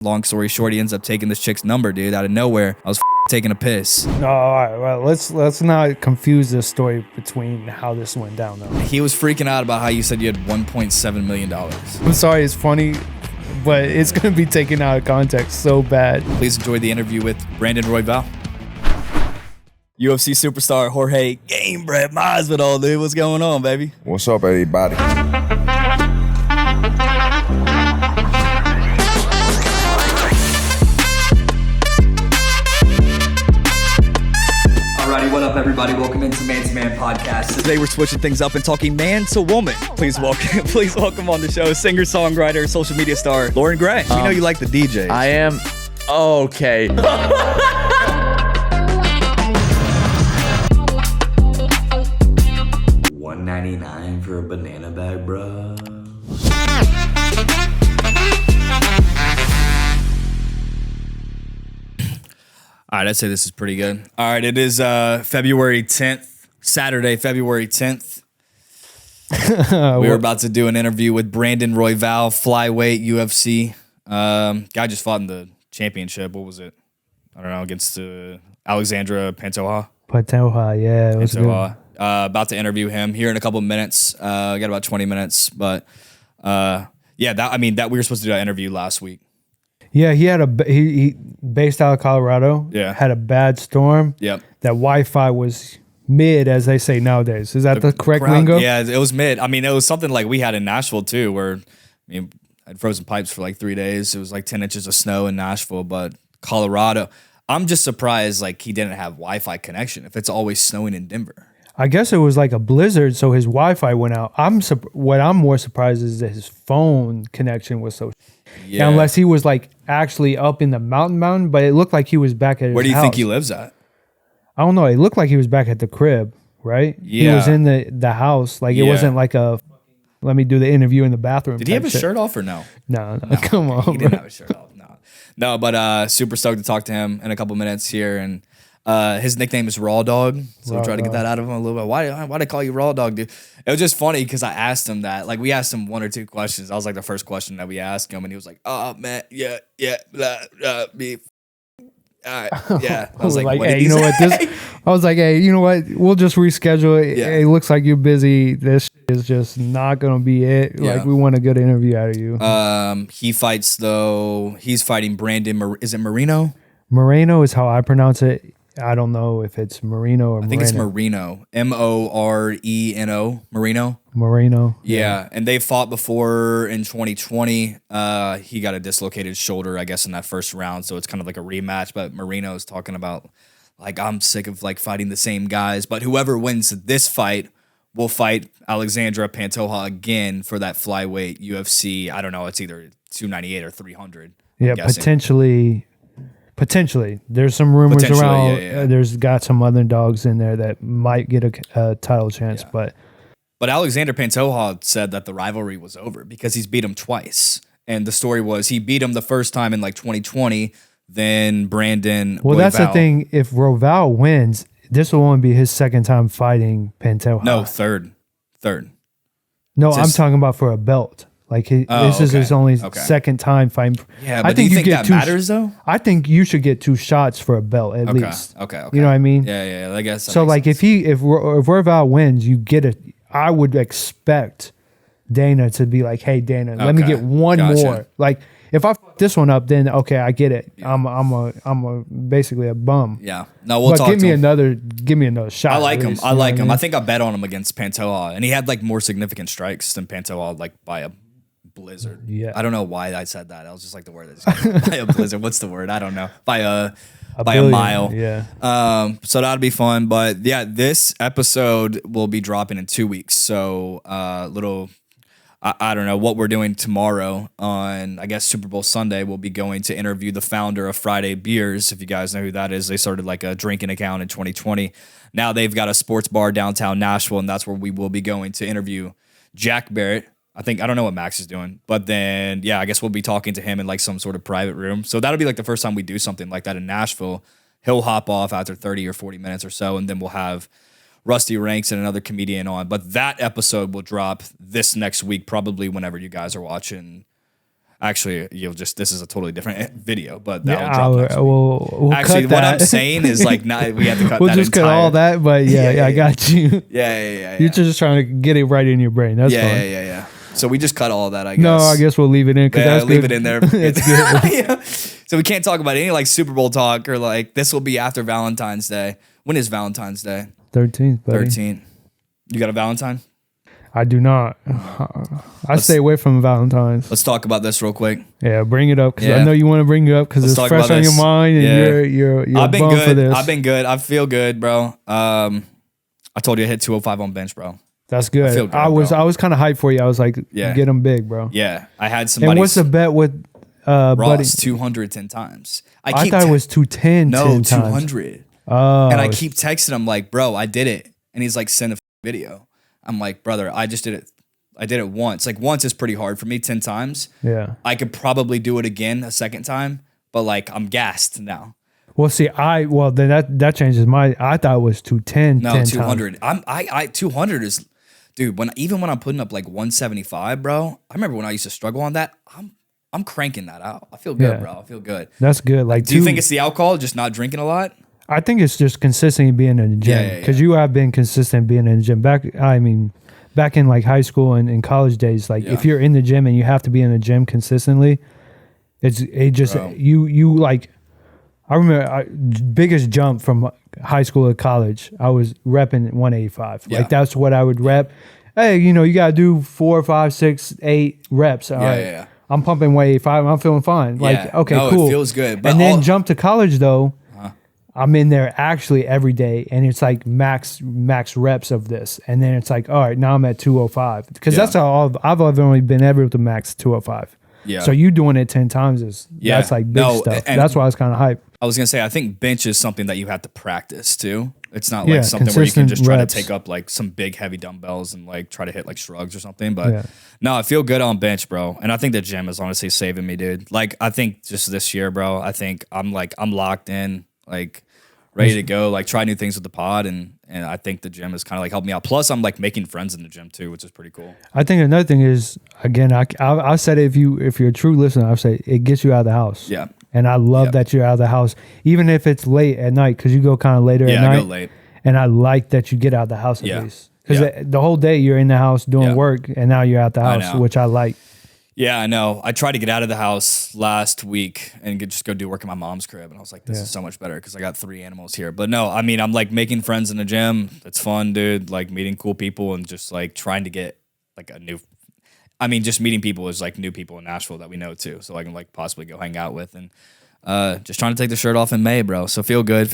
Long story short, he ends up taking this chick's number, dude, out of nowhere. I was taking a piss. No, all right, well, let's not confuse this story between how this went down, though. He was freaking out about how you said you had $1.7 million. I'm sorry, it's funny, but it's going to be taken out of context so bad. Please enjoy the interview with Brandon Royval. UFC superstar Jorge Gamebred Masvidal, dude. What's going on, baby? What's up, everybody? Alrighty, what up, everybody? Welcome into Man to Man Podcast. Today we're switching things up and talking man to woman. Please welcome on the show singer, songwriter, social media star Lauren Gray. We know you like the DJs. I am okay. $1.99 for a banana bag, bro. All right, I'd say this is pretty good. All right, it is February 10th, Saturday, February 10th. We're about to do an interview with Brandon Royval, Flyweight, UFC. Guy just fought in the championship. What was it? I don't know, against Alexandre Pantoja. Pantoja, yeah. It was Pantoja. About to interview him here in a couple of minutes. Got about 20 minutes, but that we were supposed to do that interview last week. Yeah, he had he based out of Colorado. Yeah, had a bad storm. Yep, that Wi-Fi was mid, as they say nowadays. Is that the correct lingo? Yeah, it was mid. I mean, it was something like we had in Nashville too, where I'd frozen pipes for like 3 days. It was like 10 inches of snow in Nashville, but Colorado. I'm just surprised like he didn't have Wi-Fi connection if it's always snowing in Denver. I guess it was like a blizzard, so his Wi-Fi went out. What I'm more surprised is that his phone connection was so. Yeah. Unless he was like actually up in the mountain, but it looked like he was back at his house. Where do you think he lives at? I don't know. It looked like he was back at the crib, right? Yeah. He was in the house. Like it wasn't like a, let me do the interview in the bathroom. Did he have his shirt off or no? No, come on. He didn't have his shirt off. No, but super stoked to talk to him in a couple minutes here. And his nickname is Raw Dog. So we'll try to get that out of him a little bit. Why they call you Raw Dog, dude? It was just funny because I asked him that. Like, we asked him one or two questions. That was like the first question that we asked him. And he was like, oh, man, yeah, blah, beef. All right, yeah. I was like, hey, you know what? I was like, hey, you know what? We'll just reschedule it. Yeah. It looks like you're busy. This is just not going to be it. Yeah. Like, we want a good interview out of you. He fights, though. He's fighting Brandon. Is it Moreno? Moreno is how I pronounce it. I don't know if it's Moreno or Moreno. I think it's Moreno. Moreno. Moreno. Moreno. Yeah, and they fought before in 2020. He got a dislocated shoulder, I guess, in that first round, so it's kind of like a rematch. But Moreno is talking about, like, I'm sick of, like, fighting the same guys. But whoever wins this fight will fight Alexandre Pantoja again for that flyweight UFC. I don't know. It's either 298 or 300. Yeah, Potentially. There's some rumors around. Yeah. There's got some other dogs in there that might get a title chance. Yeah. But Alexandre Pantoja said that the rivalry was over because he's beat him twice. And the story was he beat him the first time in like 2020, then Brandon Well, Royval. That's the thing. If Royval wins, this will only be his second time fighting Pantoja. No, third. No, I'm talking about for a belt. Like this is his only second time fighting. Yeah, but do you think that matters though? I think you should get 2 shots for a belt at least. Okay. You know what I mean? Yeah. I guess. So like sense. if Royval wins, you get it. I would expect Dana to be like, "Hey Dana, let me get one more." Like if I fuck this one up, then okay, I get it. Yeah. I'm basically a bum. Yeah. No, we'll talk. Give me another shot. I like him. I think I bet on him against Pantoja, and he had like more significant strikes than Pantoja, like by a blizzard. Yeah. I don't know why I said that. I was just like the word by a blizzard. What's the word? I don't know. By a mile. Yeah. So that'll be fun. But yeah, this episode will be dropping in 2 weeks. So I don't know what we're doing tomorrow on, I guess, Super Bowl Sunday. We'll be going to interview the founder of Friday Beers. If you guys know who that is, they started like a drinking account in 2020. Now they've got a sports bar downtown Nashville, and that's where we will be going to interview Jack Barrett. I don't know what Max is doing, but then, yeah, I guess we'll be talking to him in like some sort of private room. So that'll be like the first time we do something like that in Nashville. He'll hop off after 30 or 40 minutes or so, and then we'll have Rusty Ranks and another comedian on. But that episode will drop this next week, probably whenever you guys are watching Actually, this is a totally different video, but Yeah, that'll drop next week. we'll Actually, cut what that. I'm saying is like, not we have to cut We'll that just cut entire- all that, but yeah, I got you. Yeah. You're just trying to get it right in your brain. That's fine. Yeah. So we just cut all that, I guess. No, I guess we'll leave it in because Yeah, that's leave good. it in there. It's good. Yeah. So we can't talk about any like Super Bowl talk or like this will be after Valentine's Day. When is Valentine's Day? 13th, buddy. 13. You got a Valentine? I do not. I stay away from Valentine's. Let's talk about this real quick. Yeah, bring it up because Yeah. I know you want to bring it up because Let's it's talk fresh about on your this. mind and Yeah. you're I've been bummed good. for this. I've been good. I feel good, bro. I told you I hit 205 on bench, bro. That's good. I feel good, I was bro. kind of hyped for you. I was like, Yeah. get them big, bro. Yeah, I had somebody. And what's the bet with buddy? Ross 210 times? I thought it was 210. no 10 times. 200. Oh, And I keep texting him like, bro, I did it. And he's like, send a video. I'm like, brother, I just did it. I did it once. Like once is pretty hard for me. 10 times. yeah. I could probably do it again a second time, but like I'm gassed now. Well, see, then that changes my. I thought it was 210. No, 10 200. times. I 200 is, dude. Even when I'm putting up like 175, bro. I remember when I used to struggle on that. I'm cranking that out. I feel good, Yeah. bro. I feel good. That's good. Like, Do you think it's the alcohol, just not drinking a lot? I think it's just consistency being in the gym Yeah. because you have been consistent being in the gym. Back in like high school and in college days, like Yeah. if you're in the gym and you have to be in the gym consistently, Bro. you like. I remember biggest jump from high school to college. I was repping 185. Yeah. Like that's what I would rep. Hey, you gotta do 4, 5, 6, 8 reps. All right. Yeah. I'm pumping 185. I'm feeling fine. Like Yeah. okay, No, it cool. feels good, but And then all- jump to college though. I'm in there actually every day, and it's like max reps of this, and then it's like, all right, now I'm at 205 because Yeah. that's how I've only been able to max 205. Yeah. So you doing it 10 times Yeah. that's like big No, stuff. and- That's why I was kind of hyped. I was gonna say, I think bench is something that you have to practice too. It's not Yeah, like something where you can consistent just try reps. to take up like some big heavy dumbbells and like try to hit like shrugs or something. But Yeah. no, I feel good on bench, bro. And I think the gym is honestly saving me, dude. Like I think just this year, bro, I think I'm locked in, like ready to go, like try new things with the pod, and I think the gym has kind of like helped me out. Plus, I'm like making friends in the gym too, which is pretty cool. I think another thing is, again, I said it, if you're a true listener, I've said it gets you out of the house. Yeah. And I love Yep. that you're out of the house, even if it's late at night, because you go kind of later at Yeah, night. I go late. And I like that you get out of the house at Yeah. least. Because Yeah. the whole day you're in the house doing Yeah. work, and now you're out the I house, know. which I like. Yeah, I know. I tried to get out of the house last week and just go do work at my mom's crib. And I was like, this Yeah. is so much better because I got 3 animals here. But no, I mean, I'm like making friends in the gym. It's fun, dude. Like meeting cool people and just like trying to get like just meeting people is like new people in Nashville that we know too. So I can like possibly go hang out with and just trying to take the shirt off in May, bro. So feel good.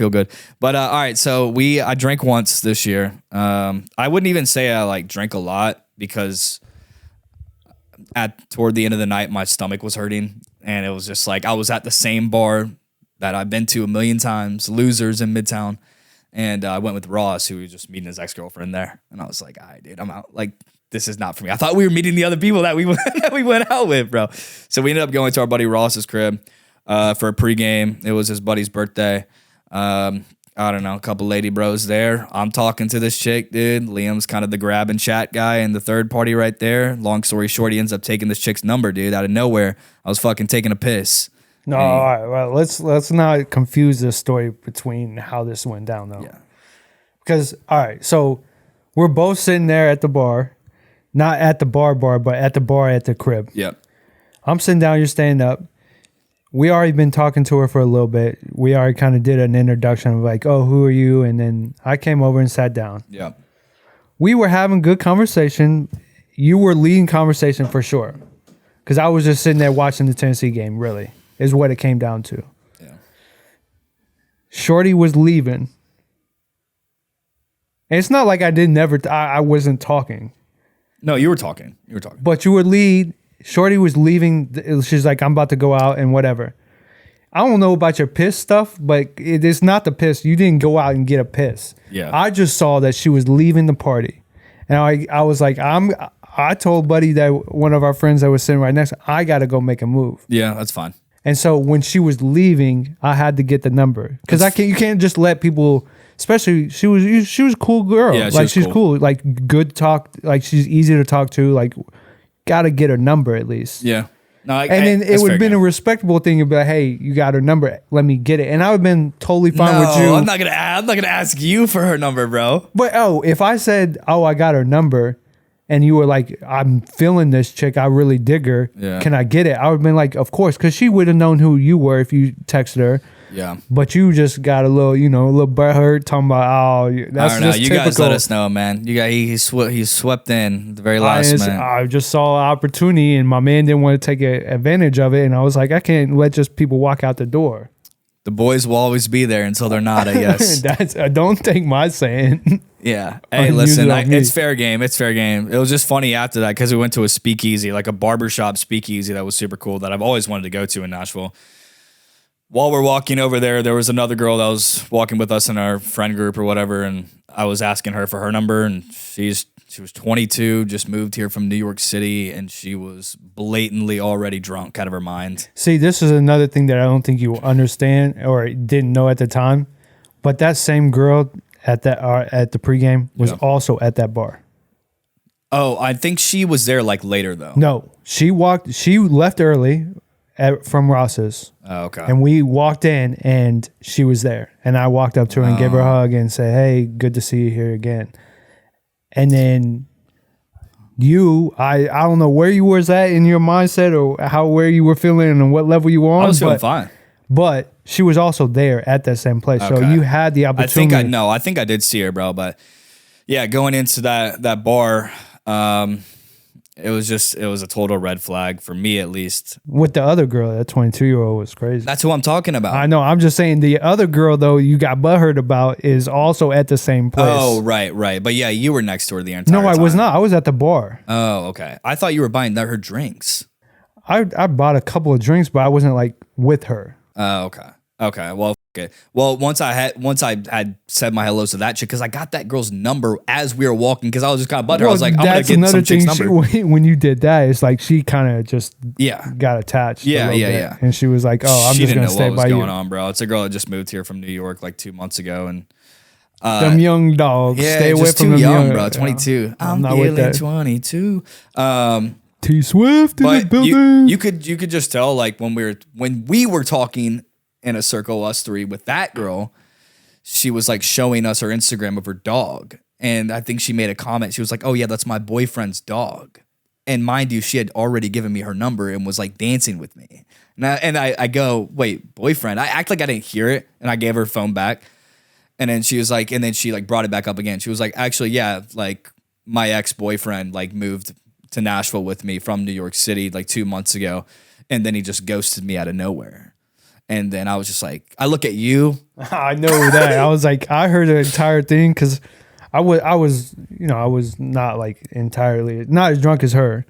But all right, so I drank once this year. I wouldn't even say I like drank a lot because toward the end of the night, my stomach was hurting, and it was just like I was at the same bar that I've been to a million times, Losers in Midtown, and I went with Ross, who was just meeting his ex-girlfriend there, and I was like, all right, dude, I'm out. Like, this is not for me. I thought we were meeting the other people that we went out with, bro. So we ended up going to our buddy Ross's crib for a pregame. It was his buddy's birthday. I don't know, a couple lady bros there. I'm talking to this chick, dude. Liam's kind of the grab and chat guy and the third party right there. Long story short, he ends up taking this chick's number, dude, out of nowhere. I was fucking taking a piss. No, all right. Well, let's not confuse this story between how this went down, though. Yeah. Because, all right, so we're both sitting there at the bar, not at the bar, but at the bar at the crib. Yep. I'm sitting down, you're standing up. We already been talking to her for a little bit. We already kind of did an introduction of like, oh, who are you? And then I came over and sat down. Yep. We were having good conversation. You were leading conversation for sure. Because I was just sitting there watching the Tennessee game, really, is what it came down to. Yeah. Shorty was leaving. And it's not like I wasn't talking. No, you were talking. But you would lead. Shorty was leaving. She's like, I'm about to go out and whatever. I don't know about your piss stuff, but it is not the piss. You didn't go out and get a piss. Yeah. I just saw that she was leaving the party. And I was like, I told Buddy that one of our friends that was sitting right next to I got to go make a move. Yeah, that's fine. And so when she was leaving, I had to get the number. Because you can't just let people, especially she was a cool girl. Yeah, like she's cool. Like good talk. Like she's easy to talk to. Like got to get her number at least. Yeah. And then it would have been a respectable thing to be like, hey, you got her number, let me get it. And I would have been totally fine with you. I'm not gonna ask you for her number, bro. But if I said, I got her number, and you were like, I'm feeling this chick, I really dig her. Yeah. Can I get it? I would have been like, of course, because she would have known who you were if you texted her. Yeah. But you just got a little, a little butthurt talking about, that's I don't know. just You typical. guys let us know, man. He swept in at the very last minute. I just saw an opportunity, and my man didn't want to take advantage of it. And I was like, I can't let just people walk out the door. The boys will always be there until they're not, I guess. Don't take my saying. Yeah. Hey, listen, it's fair game. It's fair game. It was just funny after that because we went to a speakeasy, like a barbershop speakeasy that was super cool that I've always wanted to go to in Nashville. While we're walking over there was another girl that was walking with us in our friend group or whatever, and I was asking her for her number, and she was 22, just moved here from New York City, and she was blatantly already drunk out of her mind. See, this is another thing that I don't think you understand or didn't know at the time, but that same girl at the pregame was also at that bar. Oh, I think she was there like later though. No, she left early from Ross's. Oh, okay. And we walked in, and she was there, and I walked up to her and gave her a hug and said, "Hey, good to see you here again." And then I don't know where you was at in your mindset or where you were feeling and what level you were on. I was feeling fine. But she was also there at that same place. Okay. So you had the opportunity. I think I did see her, bro. But yeah, going into that bar, it was a total red flag for me, at least. With the other girl, that 22-year-old was crazy. That's who I'm talking about. I know. I'm just saying the other girl, though, you got butthurt about is also at the same place. Oh, right. But yeah, you were next to her the entire time. No, I was not. I was at the bar. Oh, okay. I thought you were buying her drinks. I bought a couple of drinks, but I wasn't like with her. Oh, okay. Okay. Well, okay. Well, once I had said my hellos to that chick, because I got that girl's number as we were walking, because I was just kind of butthurt. I was like, I'm gonna get some chick's number. When you did that, it's like she kind of just got attached. Yeah. And she was like, "Oh, I'm just gonna stay by you." She didn't know what was going on, bro. It's a girl that just moved here from New York like 2 months ago, and them young dogs. Yeah, stay away from them young, bro. 22. I'm not with that. 22. T Swift in the building. You could just tell, like, when we were talking in a circle, us three, with that girl, she was like showing us her Instagram of her dog. And I think she made a comment. She was like, "Oh yeah, that's my boyfriend's dog." And mind you, she had already given me her number and was like dancing with me. And I go, "Wait, boyfriend?" I act like I didn't hear it. And I gave her phone back. And then she was like, and then she like brought it back up again. She was like, "Actually, yeah, like my ex-boyfriend like moved to Nashville with me from New York City like 2 months ago. And then he just ghosted me out of nowhere." And then I was just like, I look at you. I know that. I was like, I heard the entire thing because I was not like entirely, not as drunk as her,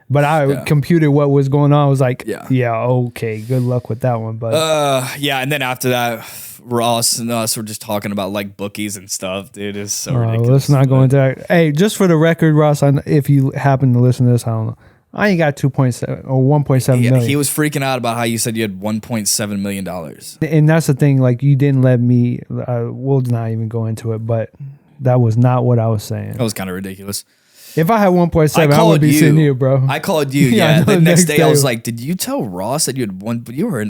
but I computed what was going on. I was like, yeah, okay, good luck with that one. But and then after that, Ross and us were just talking about like bookies and stuff, dude. It's so ridiculous. Let's not go into that. Hey, just for the record, Ross, if you happen to listen to this, I don't know. I ain't got 2.7 or 1.7 million. He was freaking out about how you said you had $1.7 million. And that's the thing, like you didn't let me, we'll not even go into it, but that was not what I was saying. That was kind of ridiculous. If I had 1.7, I would be sitting here, bro. I called you, yeah. The next day I was like, did you tell Ross that you had one, but you were in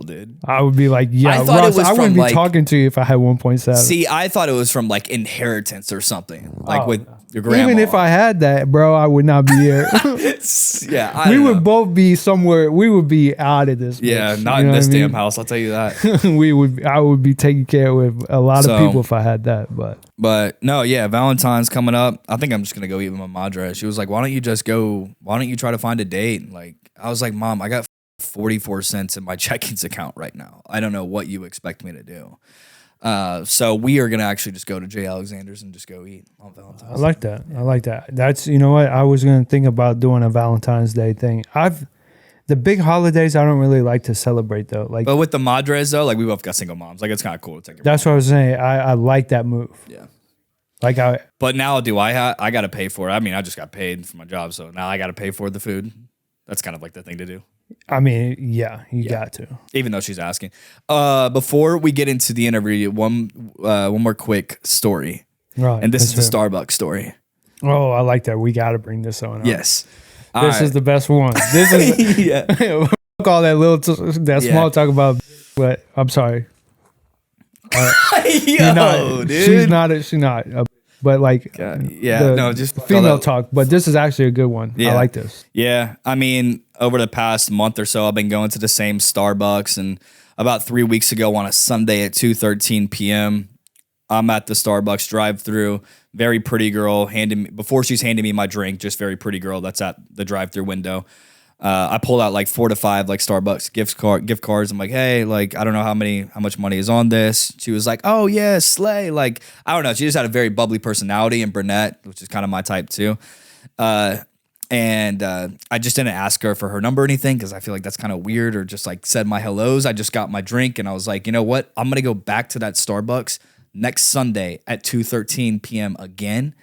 dude. I would be like, yeah, I Ross, I wouldn't be talking to you if I had 1.7. See, I thought it was from like inheritance or something, like with your grandma. Even if I had that, bro, I would not be here. We would both be somewhere. We would be out of this. Yeah, not in this damn house. I'll tell you that. I would be taking care with a lot of people if I had that. But no, yeah, Valentine's coming up. I think I'm just gonna go eat with my madre. She was like, why don't you try to find a date? Like, I was like, Mom, I got 44 cents in my checkings account right now. I don't know what you expect me to do. So we are going to actually just go to J. Alexander's and just go eat on Valentine's Day. I like that. That's, you know what? I was going to think about doing a Valentine's Day thing. The big holidays, I don't really like to celebrate though. Like, but with the madres though, like we both got single moms. Like it's kind of cool to take. That's what I was saying. I like that move. Yeah. But now I got to pay for it. I mean, I just got paid for my job. So now I got to pay for the food. That's kind of like the thing to do. I mean, yeah, you got to. Even though she's asking. Before we get into the interview, one more quick story. Right. And this is the Starbucks story. Oh, I like that. We got to bring this on up. Yes. This is the best one. This is Yeah. fuck all that small talk about. But I'm sorry. Yo, dude. She's not. But like, just female talk. But this is actually a good one. Yeah. I like this. Yeah, I mean, over the past month or so, I've been going to the same Starbucks, and about 3 weeks ago on a Sunday at 2:13 p.m., I'm at the Starbucks drive-through. Very pretty girl before she's handing me my drink. Just very pretty girl that's at the drive-through window. I pulled out like 4 to 5 like Starbucks gift cards. I'm like, hey, like I don't know how much money is on this. She was like, oh yeah, slay. Like I don't know. She just had a very bubbly personality and brunette, which is kind of my type too. And I just didn't ask her for her number or anything because I feel like that's kind of weird, or just like said my hellos. I just got my drink and I was like, you know what? I'm gonna go back to that Starbucks next Sunday at 2:13 p.m. again.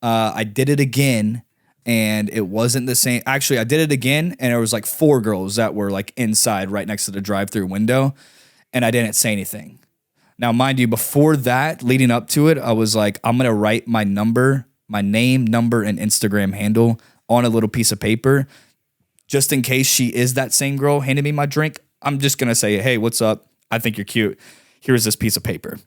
I did it again. And it wasn't the same. Actually, I did it again, and there was like 4 girls that were like inside right next to the drive-through window, and I didn't say anything. Now, mind you, before that, leading up to it, I was like, I'm gonna write my name, number, and Instagram handle on a little piece of paper, just in case she is that same girl handing me my drink. I'm just gonna say, hey, what's up? I think you're cute. Here's this piece of paper.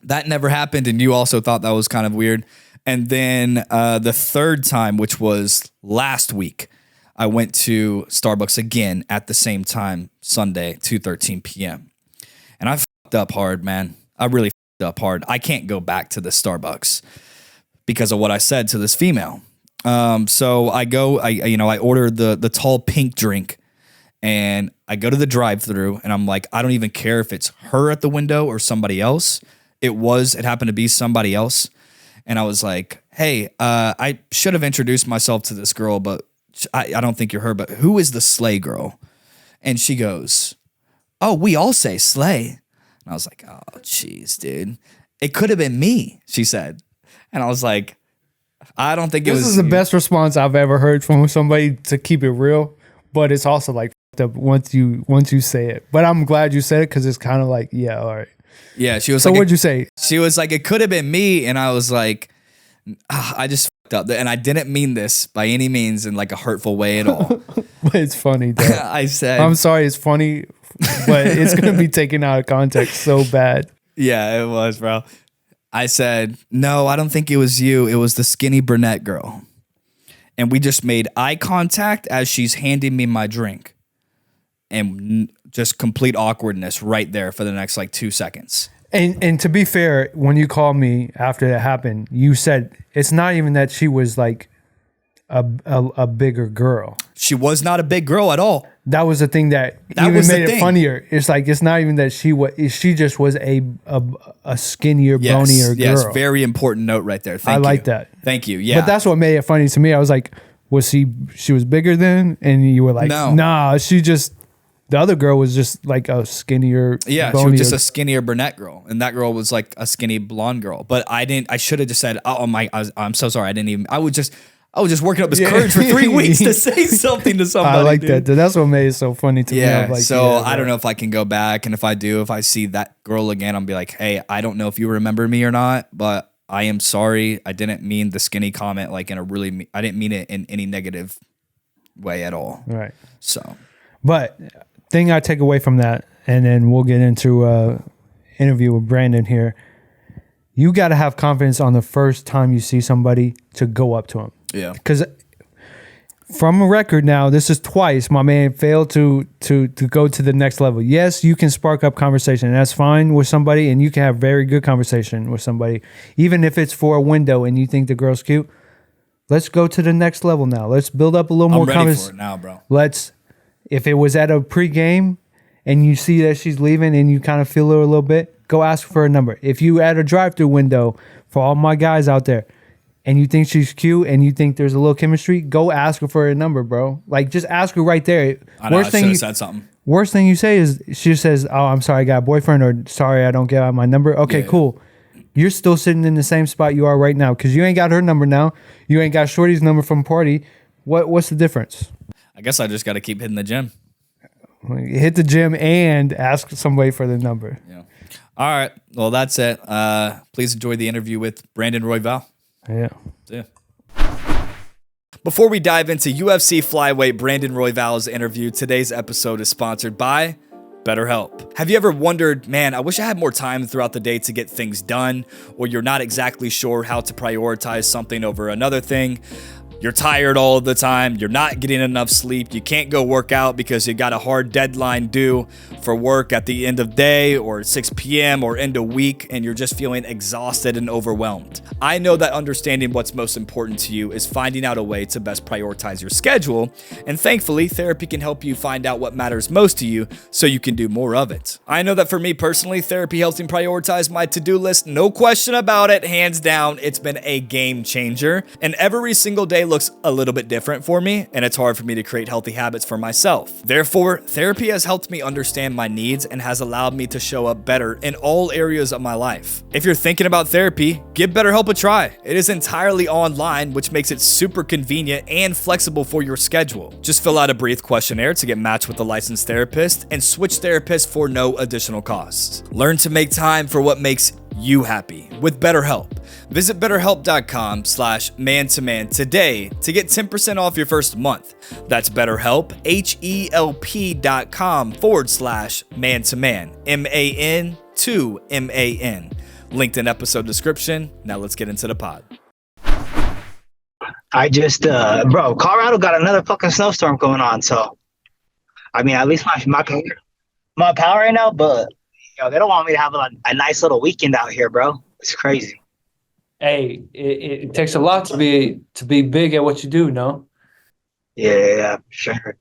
That never happened, and you also thought that was kind of weird. And then the third time, which was last week, I went to Starbucks again at the same time, Sunday, 2:13 p.m. And I fucked up hard, man. I really fucked up hard. I can't go back to the Starbucks because of what I said to this female. So I order the tall pink drink, and I go to the drive-thru, and I'm like, I don't even care if it's her at the window or somebody else. It happened to be somebody else. And I was like, hey, I should have introduced myself to this girl, but I don't think you're her, but who is the slay girl? And she goes, oh, we all say slay. And I was like, oh, jeez, dude. It could have been me, she said. And I was like, I don't think this is the best response I've ever heard from somebody, to keep it real, but it's also like once you say it. But I'm glad you said it because it's kind of like, yeah, all right. Yeah, she was so like, what'd you say? She was like, it could have been me. And I was like, I just fucked up. And I didn't mean this by any means in like a hurtful way at all. But it's funny, though. I said, I'm sorry, it's funny, but it's going to be taken out of context so bad. Yeah, it was, bro. I said, no, I don't think it was you. It was the skinny brunette girl. And we just made eye contact as she's handing me my drink. And just complete awkwardness right there for the next like 2 seconds. And to be fair, when you called me after that happened, you said it's not even that she was like a bigger girl. She was not a big girl at all. That was the thing that even made it funnier. It's like, it's not even that she just was a skinnier, bonier girl. Yes, very important note right there. Thank you. I like that. Thank you. Yeah. But that's what made it funny to me. I was like, she was bigger then? And you were like, no. Nah, the other girl was just like a skinnier, yeah, bonier. she was just a skinnier brunette girl, and that girl was like a skinny blonde girl. But I should have just said, I'm so sorry. I was just working up his courage for 3 weeks to say something to somebody. I like that. That's what made it so funny to me. Yeah. Like, I don't know if I can go back, and if I see that girl again, I'll be like, hey, I don't know if you remember me or not, but I am sorry. I didn't mean the skinny comment like in I didn't mean it in any negative way at all. Right. So, but thing I take away from that, and then we'll get into interview with Brandon here. You got to have confidence on the first time you see somebody to go up to him. Yeah. Because from a record now, this is twice my man failed to go to the next level. Yes, you can spark up conversation, and that's fine with somebody, and you can have very good conversation with somebody, even if it's for a window and you think the girl's cute. Let's go to the next level now. Let's build up a little more conversation. I'm ready for it now, bro. If it was at a pregame and you see that she's leaving and you kind of feel her a little bit, go ask for a number. If you at a drive-thru window, for all my guys out there, and you think she's cute and you think there's a little chemistry, go ask her for a number, bro. Like, just ask her right there. I know, I should have said something. Worst thing you say is, she says, oh, I'm sorry, I got a boyfriend, or sorry, I don't get out my number. Okay, cool. You're still sitting in the same spot you are right now because you ain't got her number now. You ain't got Shorty's number from party. What's the difference? I guess I just got to keep hitting the gym. Hit the gym and ask somebody for the number. Yeah. All right. Well, that's it. Please enjoy the interview with Brandon Royval. Yeah. Yeah. Before we dive into UFC Flyweight Brandon Royval's interview, today's episode is sponsored by BetterHelp. Have you ever wondered, man, I wish I had more time throughout the day to get things done, or you're not exactly sure how to prioritize something over another thing? You're tired all the time, you're not getting enough sleep, you can't go work out because you got a hard deadline due for work at the end of day or 6 p.m. or end of week, and you're just feeling exhausted and overwhelmed. I know that understanding what's most important to you is finding out a way to best prioritize your schedule, and thankfully, therapy can help you find out what matters most to you so you can do more of it. I know that for me personally, therapy helps me prioritize my to-do list, no question about it, hands down. It's been a game changer, and every single day looks a little bit different for me, and it's hard for me to create healthy habits for myself. Therefore, therapy has helped me understand my needs and has allowed me to show up better in all areas of my life. If you're thinking about therapy, give BetterHelp a try. It is entirely online, which makes it super convenient and flexible for your schedule. Just fill out a brief questionnaire to get matched with a licensed therapist and switch therapists for no additional costs. Learn to make time for what makes you happy with BetterHelp. Visit BetterHelp.com/man-to-man today to get 10% off your first month. That's BetterHelp, HELP.com/man-to-man, MAN-2-MAN. Linked in episode description. Now let's get into the pod. I just, Colorado got another fucking snowstorm going on. So, I mean, at least my power right now, but they don't want me to have a nice little weekend out here, bro. It's crazy. Hey, it takes a lot to be big at what you do, no? Yeah, sure.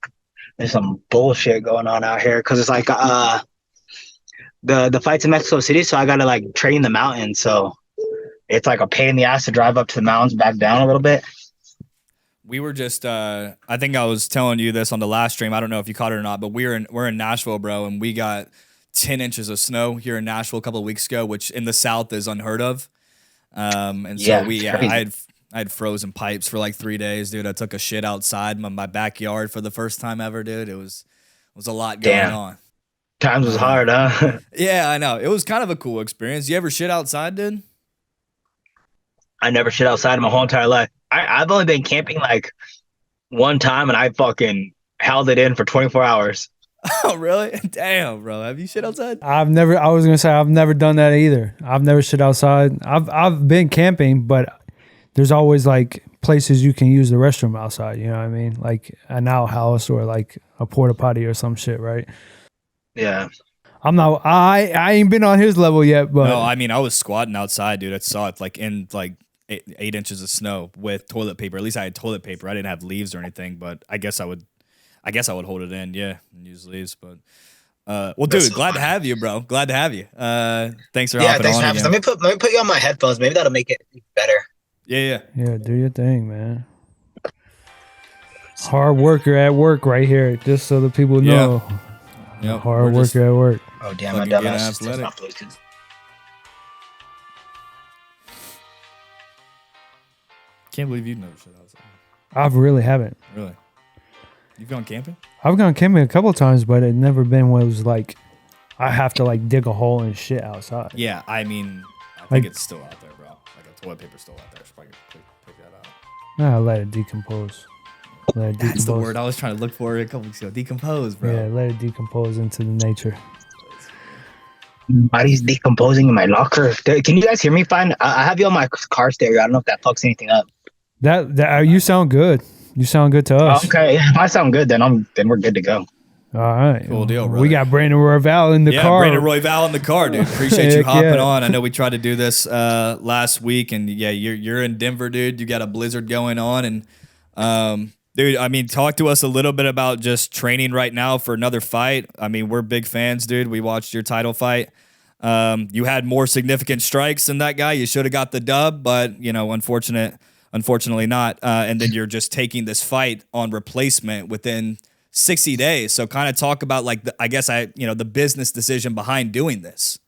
There's some bullshit going on out here because it's like the fight's in Mexico City, so I gotta like train the mountains. So it's like a pain in the ass to drive up to the mountains, back down a little bit. We were just, I think I was telling you this on the last stream. I don't know if you caught it or not, but we're in Nashville, bro, and we got 10 inches of snow here in Nashville a couple of weeks ago, which in the South is unheard of. And so I had frozen pipes for like 3 days, dude. I took a shit outside my backyard for the first time ever, dude. It was a lot going on. Times was hard, huh? Yeah, I know. It was kind of a cool experience. You ever shit outside, dude? I never shit outside in my whole entire life. I've only been camping like one time, and I fucking held it in for 24 hours. Oh, really? Damn, bro. Have you shit outside? I've never done that either. I've never shit outside. I've been camping, but there's always like places you can use the restroom outside, you know what I mean? Like an outhouse or like a porta potty or some shit, right? Yeah. I ain't been on his level yet, but no, I mean I was squatting outside, dude. I saw it like in like 8 inches of snow with toilet paper. At least I had toilet paper. I didn't have leaves or anything, but I guess I would hold it in, yeah, and use leaves. But well, dude, glad to have you, bro. Glad to have you. Thanks for hopping on again. Let me put you on my headphones. Maybe that'll make it better. Yeah. Do your thing, man. Hard worker at work right here, just so the people know. Yep. Hard worker at work. Oh damn, my dumbass. Can't believe you've never shit outside. I really haven't. Really? You've gone camping? I've gone camping a couple of times, but it never been when it was like I have to like dig a hole and shit outside. Yeah, I mean, I think it's still out there, bro. Like a toilet paper's still out there. I should probably pick that out. Nah, let it decompose. That's the word I was trying to look for a couple weeks ago. Decompose, bro. Yeah, let it decompose into the nature. Body's decomposing in my locker. Can you guys hear me fine? I have you on my car stereo. I don't know if that fucks anything up. That you sound good. You sound good to us. Okay, if I sound good, then we're good to go. All right, cool deal, bro. We got Brandon Royval in the car. Brandon Royval in the car, dude. Appreciate you hopping on. I know we tried to do this last week, and yeah, you're in Denver, dude. You got a blizzard going on, and dude, I mean, talk to us a little bit about just training right now for another fight. I mean, we're big fans, dude. We watched your title fight. You had more significant strikes than that guy. You should have got the dub, but unfortunately not. And then you're just taking this fight on replacement within 60 days. So kind of talk about like the business decision behind doing this.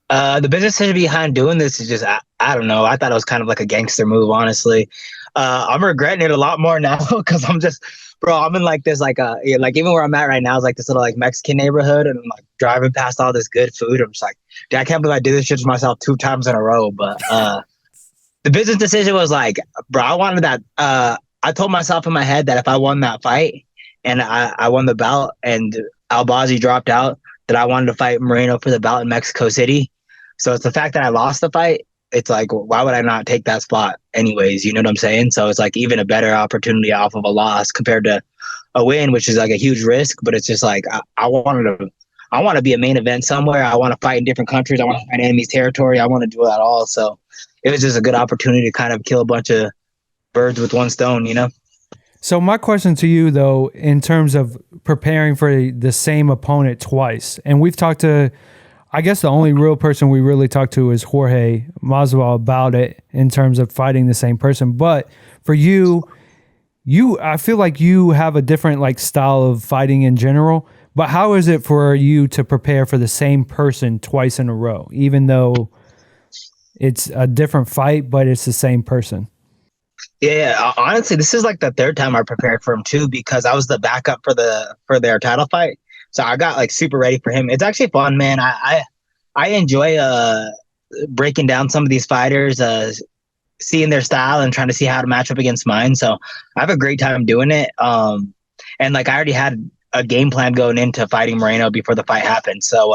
The business decision behind doing this is just I don't know. I thought it was kind of like a gangster move, honestly. I'm regretting it a lot more now because I'm in like this like even where I'm at right now is like this little like Mexican neighborhood, and I'm like driving past all this good food. I'm just like, dude, I can't believe I did this shit to myself 2 times in a row. But the business decision was like, bro, I wanted that I told myself in my head that if I won that fight and I won the bout and Albazi dropped out, that I wanted to fight Moreno for the bout in Mexico City. So it's the fact that I lost the fight. It's like, why would I not take that spot anyways? You know what I'm saying? So it's like even a better opportunity off of a loss compared to a win, which is like a huge risk. But it's just like, I want to be a main event somewhere. I want to fight in different countries. I want to fight enemy's territory. I want to do that all. So it was just a good opportunity to kind of kill a bunch of birds with one stone, you know? So my question to you, though, in terms of preparing for the same opponent twice, and we've talked to, I guess the only real person we really talked to is Jorge Masvidal about it in terms of fighting the same person. But for you, I feel like you have a different like style of fighting in general. But how is it for you to prepare for the same person twice in a row, even though it's a different fight, but it's the same person? Yeah, honestly, this is like the third time I prepared for him too, because I was the backup for their title fight. So I got like super ready for him. It's actually fun, man. I enjoy breaking down some of these fighters, seeing their style and trying to see how to match up against mine. So I have a great time doing it. And like I already had a game plan going into fighting Moreno before the fight happened. So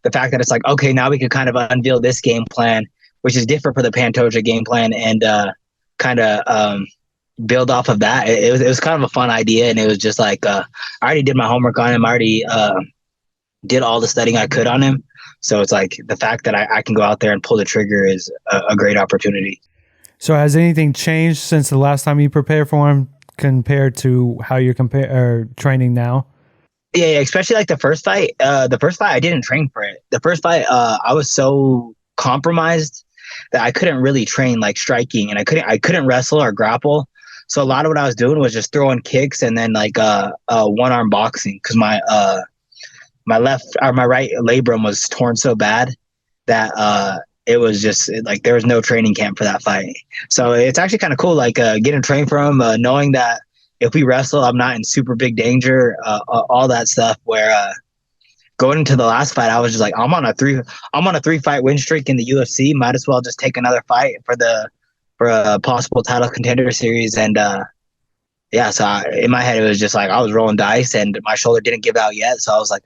the fact that it's like, okay, now we could kind of unveil this game plan, which is different for the Pantoja game plan, and kind of build off of that. It was kind of a fun idea, and it was just like I already did my homework on him. I already did all the studying I could on him. So it's like the fact that I can go out there and pull the trigger is a great opportunity. So has anything changed since the last time you prepared for him compared to how you're training now? Yeah, especially like the first fight. The first fight, I didn't train for it. The first fight, I was so compromised that I couldn't really train like striking, and I couldn't wrestle or grapple. So a lot of what I was doing was just throwing kicks and then like one arm boxing, because my left or my right labrum was torn so bad that it was just like there was no training camp for that fight. So it's actually kind of cool, like getting trained for him, knowing that if we wrestle, I'm not in super big danger, all that stuff. Where going into the last fight, I was just like, I'm on a three fight win streak in the UFC. Might as well just take another fight for a possible title contender series. And yeah, so in my head, it was just like I was rolling dice, and my shoulder didn't give out yet. So I was like,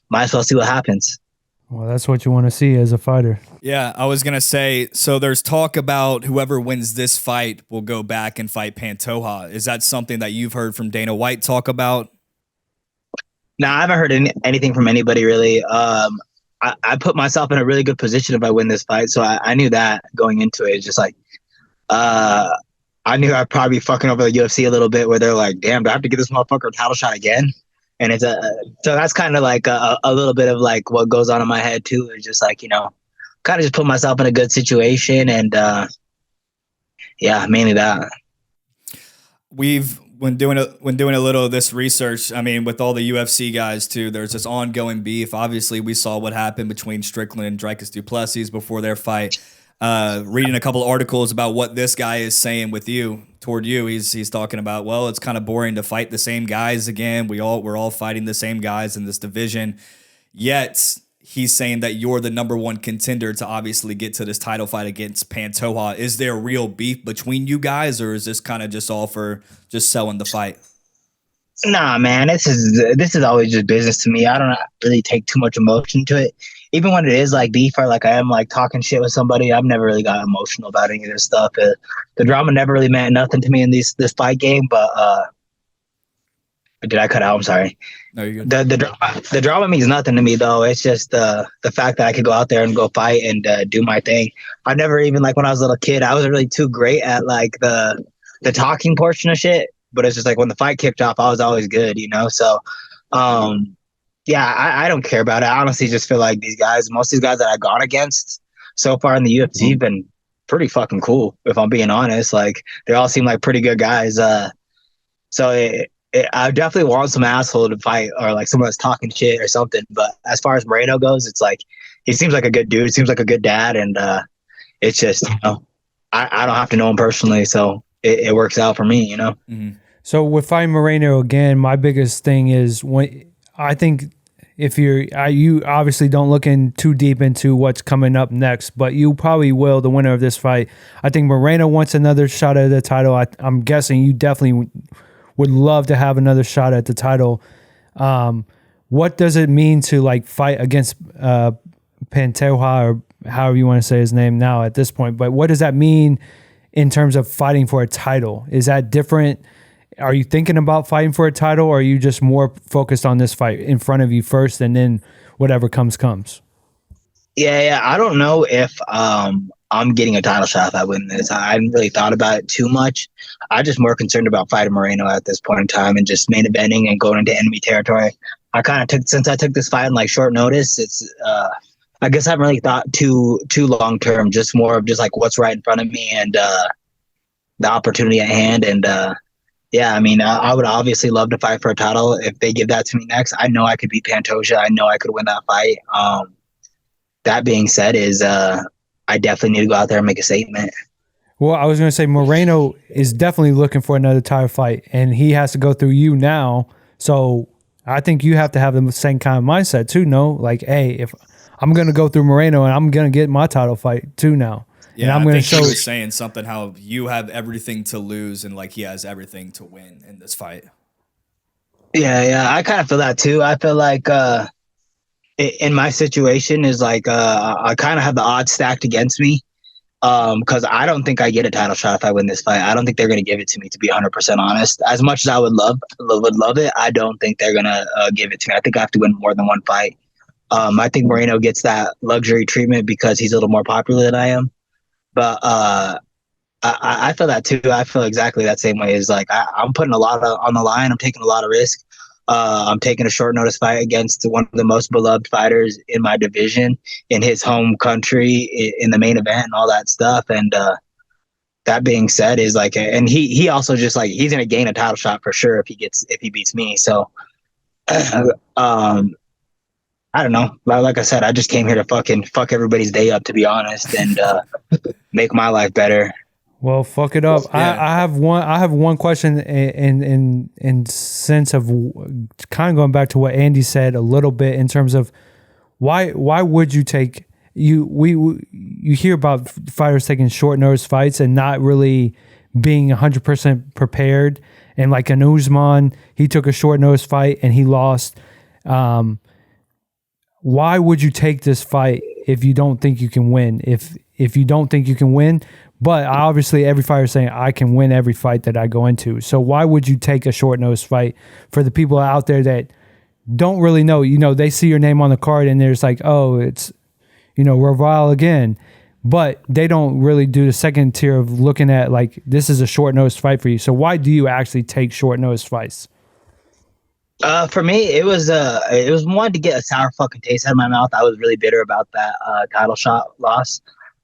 might as well see what happens. Well, that's what you want to see as a fighter. Yeah, I was going to say, so there's talk about whoever wins this fight will go back and fight Pantoja. Is that something that you've heard from Dana White talk about? No, I haven't heard anything from anybody really. I put myself in a really good position if I win this fight. So I knew that going into it. It's just like, I knew I'd probably be fucking over the UFC a little bit, where they're like, damn, do I have to give this motherfucker a title shot again? And it's so that's kind of like a little bit of like what goes on in my head too. It's just like, you know, kind of just put myself in a good situation, and yeah, mainly that. When doing a little of this research, I mean, with all the UFC guys too, there's this ongoing beef. Obviously, we saw what happened between Strickland and Dricus du Plessis before their fight. Reading a couple of articles about what this guy is saying toward you, he's talking about, well, it's kind of boring to fight the same guys again. We're all fighting the same guys in this division. Yet he's saying that you're the number one contender to obviously get to this title fight against Pantoja. Is there real beef between you guys, or is this kind of just all for just selling the fight? Nah, man, this is always just business to me. I don't really take too much emotion to it. Even when it is like beef or like I am like talking shit with somebody, I've never really got emotional about any of this stuff. The drama never really meant nothing to me in this fight game. But did I cut out? I'm sorry. No, you're good. The drama means nothing to me though. It's just the fact that I could go out there and go fight and do my thing. I've never even, like when I was a little kid, I wasn't really too great at like the talking portion of shit. But it's just like when the fight kicked off, I was always good, you know? So, yeah, I don't care about it. I honestly just feel like most of these guys that I've gone against so far in the UFC have been pretty fucking cool, if I'm being honest. Like, they all seem like pretty good guys. So I definitely want some asshole to fight, or like someone that's talking shit or something. But as far as Moreno goes, it's like, he seems like a good dude, seems like a good dad. And it's just, you know, I don't have to know him personally. So it works out for me, you know? Mm-hmm. So with fighting Moreno again, my biggest thing is I think if you obviously don't look in too deep into what's coming up next, but you probably will, the winner of this fight. I think Moreno wants another shot at the title. I'm guessing you definitely would love to have another shot at the title. What does it mean to like fight against Pantoja, or however you want to say his name now at this point? But what does that mean in terms of fighting for a title? Is that different? Are you thinking about fighting for a title, or are you just more focused on this fight in front of you first, and then whatever comes? Yeah. I don't know if I'm getting a title shot if I win this. I hadn't really thought about it too much. I'm just more concerned about fighting Moreno at this point in time and just main eventing and going into enemy territory. Since I took this fight in like short notice, it's I guess I haven't really thought too long term, just more of just like what's right in front of me and the opportunity at hand. And yeah, I mean, I would obviously love to fight for a title. If they give that to me next, I know I could beat Pantoja. I know I could win that fight. That being said, I definitely need to go out there and make a statement. Well, I was going to say Moreno is definitely looking for another title fight, and he has to go through you now. So I think you have to have the same kind of mindset too, no? Like, hey, if I'm going to go through Moreno and I'm going to get my title fight too now. Yeah, and I'm going to show. He was saying something how you have everything to lose and like he has everything to win in this fight. Yeah, I kind of feel that too. I feel like in my situation is like I kind of have the odds stacked against me because I don't think I get a title shot if I win this fight. I don't think they're going to give it to me, to be 100% honest. As much as I would love it, I don't think they're going to give it to me. I think I have to win more than one fight. I think Moreno gets that luxury treatment because he's a little more popular than I am. But I feel that too. I feel exactly that same way. Is like I'm putting a lot on the line. I'm taking a lot of risk. I'm taking a short notice fight against one of the most beloved fighters in my division, in his home country, in the main event and all that stuff. And that being said, is like, and he also just like he's gonna gain a title shot for sure if he beats me. So I don't know. Like I said, I just came here to fucking fuck everybody's day up, to be honest, and make my life better. Well, fuck it up. Yeah. I have one question in sense of kind of going back to what Andy said a little bit in terms of why would you take you hear about fighters taking short notice fights and not really being 100% prepared, and like an Usman, he took a short notice fight and he lost. Why would you take this fight if you don't think you can win? If you don't think you can win, but obviously every fighter is saying I can win every fight that I go into. So why would you take a short notice fight? For the people out there that don't really know, they see your name on the card and there's like, oh, it's, Royval again. But they don't really do the second tier of looking at like, this is a short notice fight for you. So why do you actually take short notice fights? For me, it was one to get a sour fucking taste out of my mouth. I was really bitter about that title shot loss.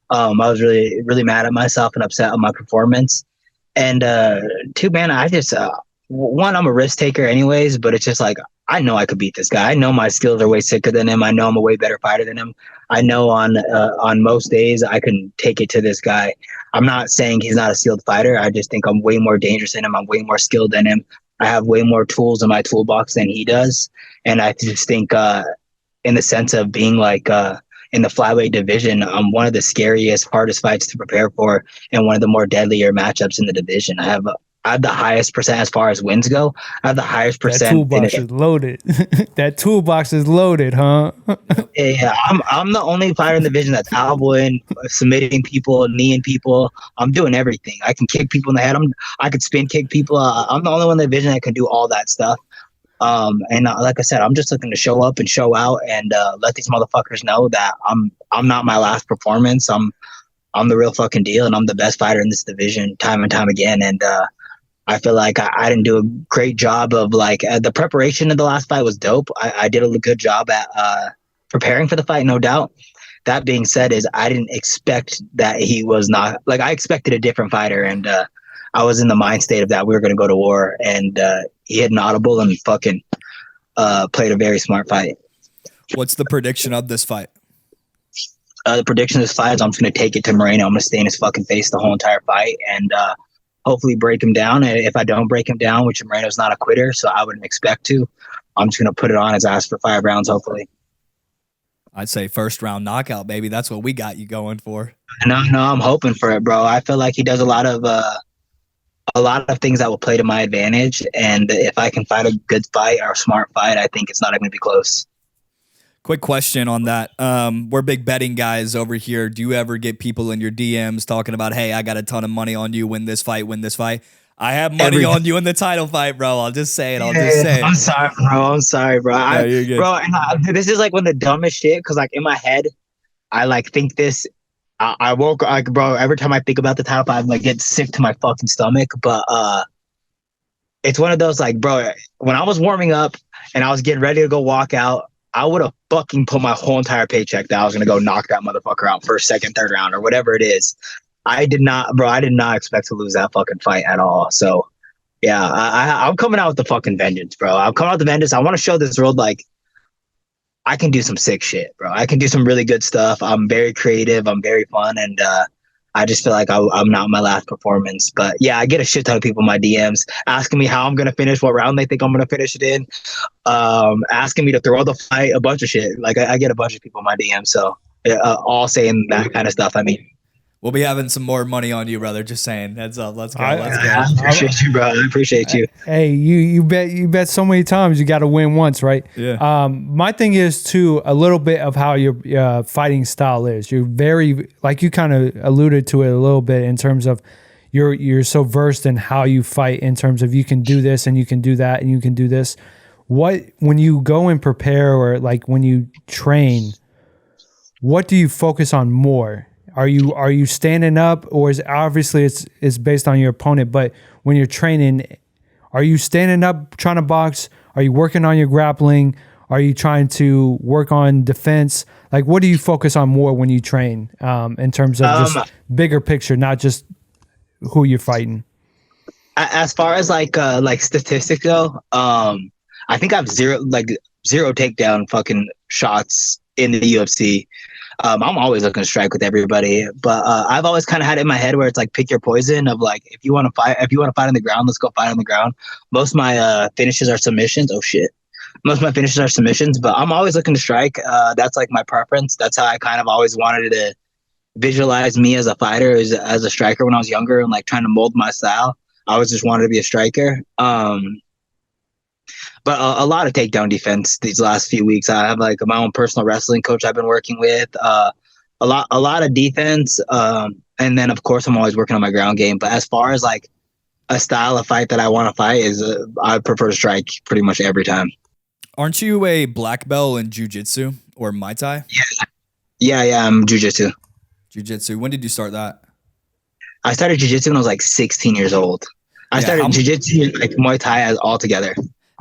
I was really, really mad at myself and upset on my performance. And two, man, I just one, I'm a risk taker anyways, but it's just like I know I could beat this guy. I know my skills are way sicker than him. I know I'm a way better fighter than him. I know on most days I can take it to this guy. I'm not saying he's not a skilled fighter. I just think I'm way more dangerous than him. I'm way more skilled than him. I have way more tools in my toolbox than he does. And I just think in the sense of being like in the flyweight division, I'm one of the scariest, hardest fights to prepare for and one of the more deadlier matchups in the division. I have the highest percent as far as wins go. I have the highest percent. That toolbox is loaded. That toolbox is loaded, huh? Yeah, I'm the only fighter in the division that's elbowing, submitting people, kneeing people. I'm doing everything. I can kick people in the head. I could spin kick people. I'm the only one in the division that can do all that stuff. And like I said, I'm just looking to show up and show out and let these motherfuckers know that I'm not my last performance. I'm the real fucking deal, and I'm the best fighter in this division time and time again. And I feel like I didn't do a great job of like the preparation of the last fight was dope. I did a good job at preparing for the fight, no doubt. That being said, is I didn't expect that he was not like I expected a different fighter, and I was in the mind state of that we were going to go to war, and he hit an audible and fucking played a very smart fight. What's the prediction of this fight? The prediction of this fight is I'm just going to take it to Moreno. I'm going to stay in his fucking face the whole entire fight and hopefully break him down. And if I don't break him down, which Moreno's not a quitter, so I wouldn't expect to, I'm just gonna put it on his ass for 5 rounds, hopefully. I'd say first round knockout, baby. That's what we got you going for. No, I'm hoping for it, bro. I feel like he does a lot of things that will play to my advantage, and if I can fight a good fight or a smart fight, I think it's not going to be close. Quick question on that. We're big betting guys over here. Do you ever get people in your DMs talking about, hey, I got a ton of money on you, win this fight? I have money on you in the title fight, bro. I'll just say it. I'm sorry, bro. No, you're good. Bro, and this is like one of the dumbest shit, because like in my head, I like think this. I woke like, bro. Every time I think about the title fight, I'm like get sick to my fucking stomach. But it's one of those like, bro. When I was warming up and I was getting ready to go walk out, I would have fucking put my whole entire paycheck that I was gonna go knock that motherfucker out first, second, third round, or whatever it is. I did not expect to lose that fucking fight at all. So, yeah, I'm coming out with the fucking vengeance, bro. I'm coming out with the vengeance. I want to show this world, like, I can do some sick shit, bro. I can do some really good stuff. I'm very creative. I'm very fun. And I just feel like I'm not my last performance. But, yeah, I get a shit ton of people in my DMs asking me how I'm going to finish, what round they think I'm going to finish it in, asking me to throw the fight, a bunch of shit. Like, I get a bunch of people in my DMs. So, all saying that kind of stuff. I mean, we'll be having some more money on you, brother. Just saying. Heads up. Let's go. I appreciate you, bro. I appreciate you. Hey, you bet so many times you got to win once, right? Yeah. My thing is too a little bit of how your fighting style is. You're very, like you kind of alluded to it a little bit in terms of you're so versed in how you fight, in terms of you can do this and you can do that and you can do this. When you go and prepare, or like when you train, what do you focus on more? Are you standing up, or is obviously it's based on your opponent, but when you're training, are you standing up trying to box? Are you working on your grappling? Are you trying to work on defense? Like, what do you focus on more when you train, in terms of just bigger picture, not just who you're fighting? As far as like statistics go, I think I have zero takedown fucking shots in the UFC. I'm always looking to strike with everybody, but I've always kind of had it in my head where it's like pick your poison of like, if you want to fight on the ground, let's go fight on the ground. Most of my finishes are submissions. Oh shit. Most of my finishes are submissions, but I'm always looking to strike. That's like my preference. That's how I kind of always wanted to visualize me as a fighter, as a striker when I was younger, and like trying to mold my style. I always just wanted to be a striker. But a lot of takedown defense these last few weeks. I have like my own personal wrestling coach I've been working with. A lot of defense, and then of course I'm always working on my ground game. But as far as like a style of fight that I want to fight, is I prefer to strike pretty much every time. Aren't you a black belt in jiu-jitsu or Muay Thai? Yeah. I'm jiu-jitsu. Jiu-jitsu. When did you start that? I started jiu-jitsu when I was like 16 years old. I started jiu-jitsu and like Muay Thai as all together.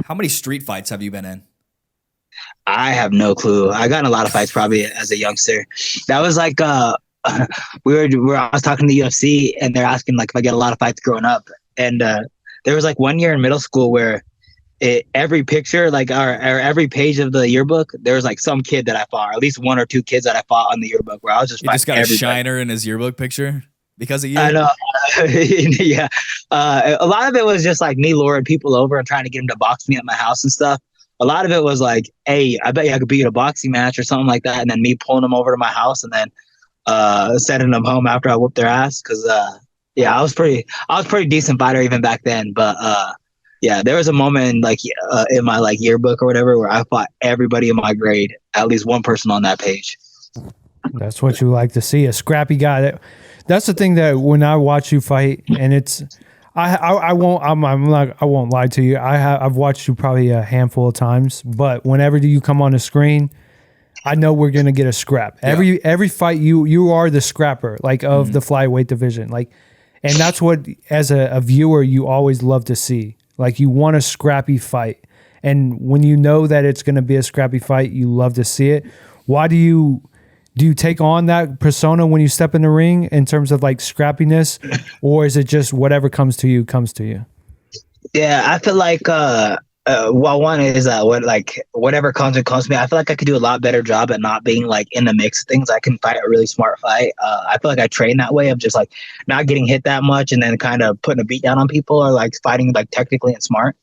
How many street fights have you been in? I have no clue. I got in a lot of fights probably as a youngster. That was like I was talking to the UFC and they're asking like if I get a lot of fights growing up. And there was like 1 year in middle school where every picture, like or every page of the yearbook, there was like some kid that I fought, or at least 1 or 2 kids that I fought on the yearbook where I was just You just got everybody. A shiner in his yearbook picture because of you? I know. Yeah. A lot of it was just like me luring people over and trying to get them to box me at my house and stuff. A lot of it was like, hey, I bet you I could beat a boxing match or something like that. And then me pulling them over to my house and then sending them home after I whooped their ass. Cause I was pretty decent fighter even back then. But yeah, there was a moment like in my like yearbook or whatever where I fought everybody in my grade, at least one person on that page. That's what you like to see, a scrappy guy. That's the thing that when I watch you fight, and it's, I won't lie to you. I've watched you probably a handful of times, but whenever you come on the screen, I know we're gonna get a scrap. Yeah. Every fight you are the scrapper, like of the flyweight division, like, and that's what as a viewer you always love to see. Like you want a scrappy fight, and when you know that it's gonna be a scrappy fight, you love to see it. Why do you take on that persona when you step in the ring in terms of like scrappiness, or is it just whatever comes to you comes to you? Yeah, I feel like one is whatever comes to me. I feel like I could do a lot better job at not being like in the mix of things. I can fight a really smart fight. I feel like I train that way of just like not getting hit that much and then kind of putting a beat down on people, or like fighting like technically and smart.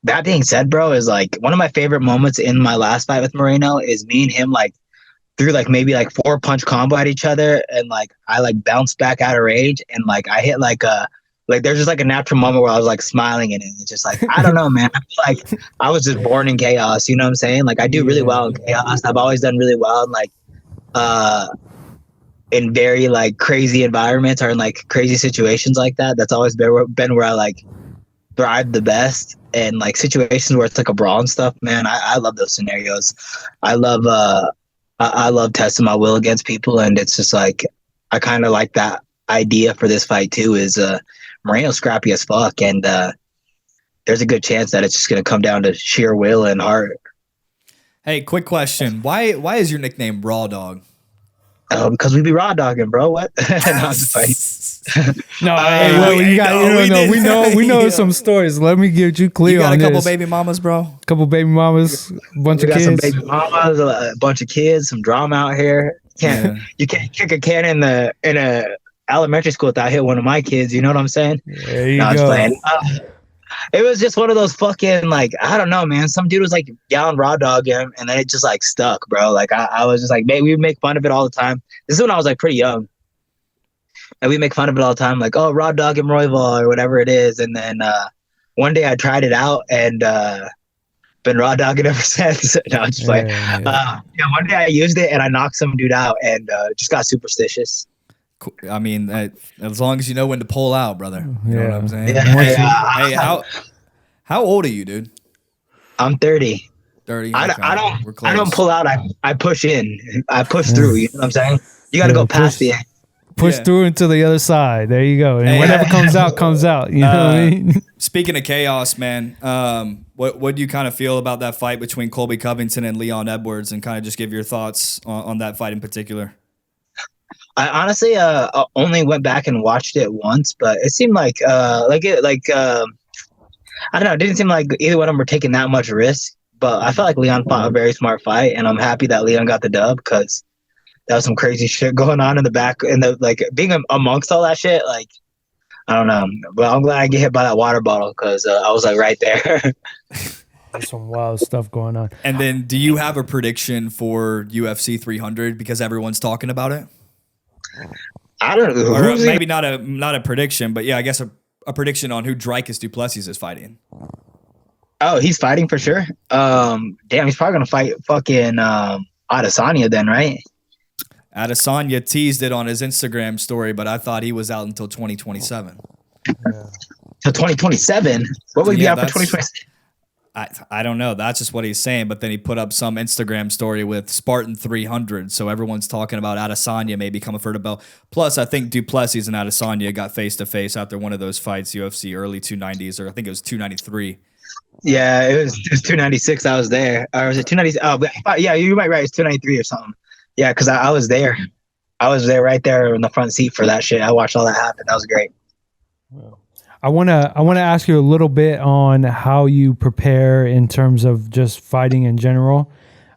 that being said, bro, is like one of my favorite moments in my last fight with Moreno is me and him like threw like maybe like 4-punch combo at each other, and like I like bounced back out of rage, and like I hit like a like there's just like a natural moment where I was like smiling in it. It's just like I don't know, man. I feel like I was just born in chaos. You know what I'm saying? Like I do really well in chaos. I've always done really well in like in very like crazy environments or in like crazy situations like that. That's always been where I like thrive the best. And like situations where it's like a brawl and stuff, man, I love those scenarios. I love testing my will against people, and it's just like I kind of like that idea for this fight too. Is Moreno's scrappy as fuck, and there's a good chance that it's just gonna come down to sheer will and heart. Hey, quick question: Why is your nickname Raw Dog? Because we be raw dogging, bro. What? No, I'm just fighting. We know some stories. Let me get you clear. You got on a couple this. baby mamas, bro. Couple baby mamas, a bunch of kids. Some baby mamas, a bunch of kids, some drama out here. You can't kick a can in a elementary school without hitting one of my kids. You know what I'm saying? There you go. Playing. It was just one of those fucking like I don't know, man. Some dude was like yelling raw dog him, and then it just like stuck, bro. Like I was just like, man, we would make fun of it all the time. This is when I was like pretty young, and we make fun of it all the time, like raw dog him Royval or whatever it is. And then one day I tried it out and been raw dogging ever since. No, I'm just playing. One day I used it and I knocked some dude out and just got superstitious. I mean, as long as you know when to pull out, brother. You know what I'm saying? Yeah. Hey, how old are you, dude? I'm 30. 30. I don't pull out. I push in. I push through. You know what I'm saying? You got to go past the end. Push through into the other side. There you go. And whatever comes out, comes out. You know what I mean? Speaking of chaos, man, what do you kind of feel about that fight between Colby Covington and Leon Edwards, and kind of just give your thoughts on that fight in particular? I honestly only went back and watched it once, but it seemed like I don't know, it didn't seem like either one of them were taking that much risk. But I felt like Leon fought a very smart fight, and I'm happy that Leon got the dub because that was some crazy shit going on in the back, and the like being amongst all that shit. Like I don't know, but I'm glad I get hit by that water bottle because I was like right there. There's some wild stuff going on. And then, do you have a prediction for UFC 300 because everyone's talking about it? I don't know. Or maybe not a prediction, but yeah, I guess a prediction on who Dricus du Plessis is fighting. Oh, he's fighting for sure. Damn, he's probably gonna fight fucking Adesanya then, right? Adesanya teased it on his Instagram story, but I thought he was out until 2027. To 2027? What would he be out for 2027? I don't know. That's just what he's saying. But then he put up some Instagram story with Spartan 300. So everyone's talking about Adesanya maybe coming for the belt. Plus, I think du Plessis and Adesanya got face-to-face after one of those fights, UFC early 290s, or I think it was 293. Yeah, it was 296. I was there. Or was it 290? Oh, yeah, you might be right. It's 293 or something. Yeah, because I was there. I was there right there in the front seat for that shit. I watched all that happen. That was great. I wanna ask you a little bit on how you prepare in terms of just fighting in general.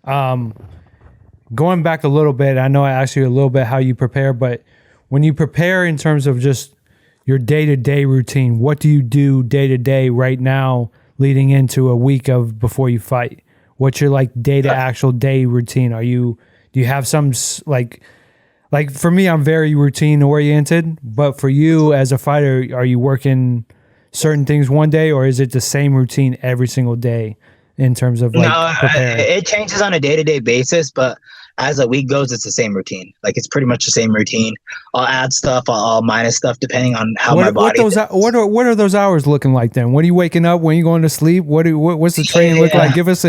Going back a little bit, I know I asked you a little bit how you prepare, but when you prepare in terms of just your day-to-day routine, what do you do day-to-day right now leading into a week of before you fight? What's your like actual day routine? Do you have some like for me, I'm very routine oriented, but for you as a fighter, are you working certain things one day, or is it the same routine every single day in terms of preparing? It changes on a day-to-day basis, but as the week goes, it's the same routine. Like it's pretty much the same routine. I'll add stuff, I'll minus stuff depending on how my body. What are those hours looking like then? When are you waking up? When are you going to sleep? What's the training look like? Give us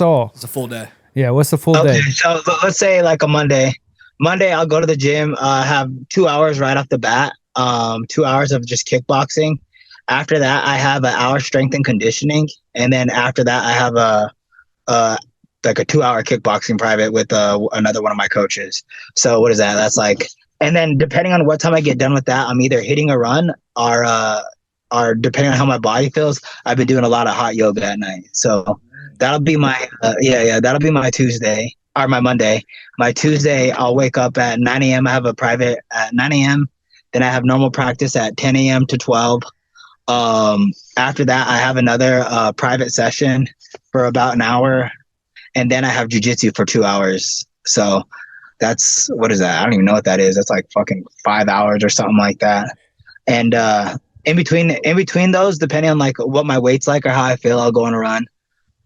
all. It's a full day. Yeah, what's the full day? So let's say like a Monday. Monday, I'll go to the gym, have 2 hours right off the bat, 2 hours of just kickboxing. After that, I have an hour strength and conditioning. And then after that, I have a 2-hour kickboxing private with another one of my coaches. So what is that? That's like, and then depending on what time I get done with that, I'm either hitting a run or depending on how my body feels, I've been doing a lot of hot yoga at night. So that'll be my, that'll be my Tuesday. Or my Monday. My Tuesday, I'll wake up at 9 a.m. I have a private at 9 a.m. Then I have normal practice at 10 a.m. to 12. After that, I have another private session for about an hour, and then I have jujitsu for 2 hours. So that's, what is that? I don't even know what that is. That's like fucking 5 hours or something like that. And in between those, depending on like what my weight's like or how I feel, I'll go on a run.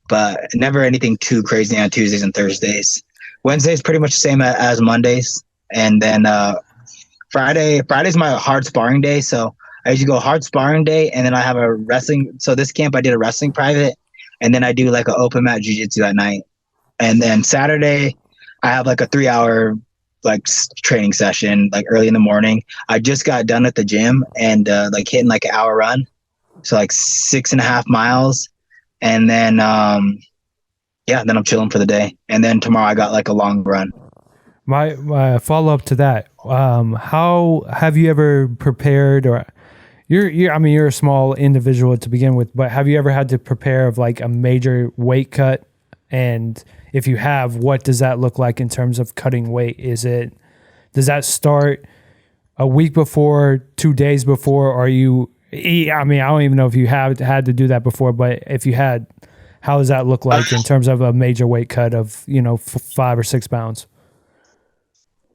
But never anything too crazy on Tuesdays and Thursdays. Wednesday's pretty much the same as Mondays, and then Friday's my hard sparring day. So I usually go hard sparring day, and then I have a wrestling. So this camp I did a wrestling private, and then I do like an open mat jiu-jitsu at night. And then Saturday I have like a 3-hour like training session, like early in the morning. I just got done at the gym and like hitting like an hour run. So like 6.5 miles. And then then I'm chilling for the day. And then tomorrow I got like a long run. My follow up to that, how have you ever prepared, or you're a small individual to begin with, but have you ever had to prepare of like a major weight cut? And if you have, what does that look like in terms of cutting weight? Does that start a week before, 2 days before? Or I don't even know if you have had to do that before, but if you had, how does that look like in terms of a major weight cut of, 5 or 6 pounds?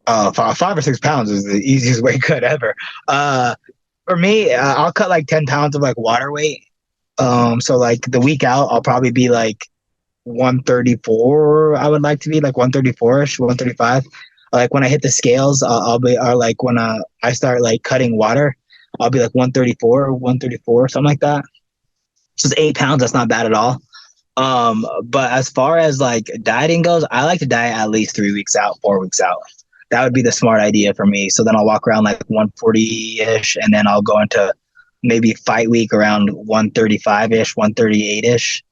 5 or 6 pounds is the easiest weight cut ever. For me, I'll cut like 10 pounds of like water weight. So like the week out, I'll probably be like 134. I would like to be like 134ish, 135. Like when I hit the scales, I'll be, or like when I start like cutting water, I'll be like 134, something like that. So it's 8 pounds. That's not bad at all. But as far as like dieting goes, I like to diet at least 3 weeks out, 4 weeks out. That would be the smart idea for me. So then I'll walk around like 140-ish, and then I'll go into maybe fight week around 135-ish, 138-ish.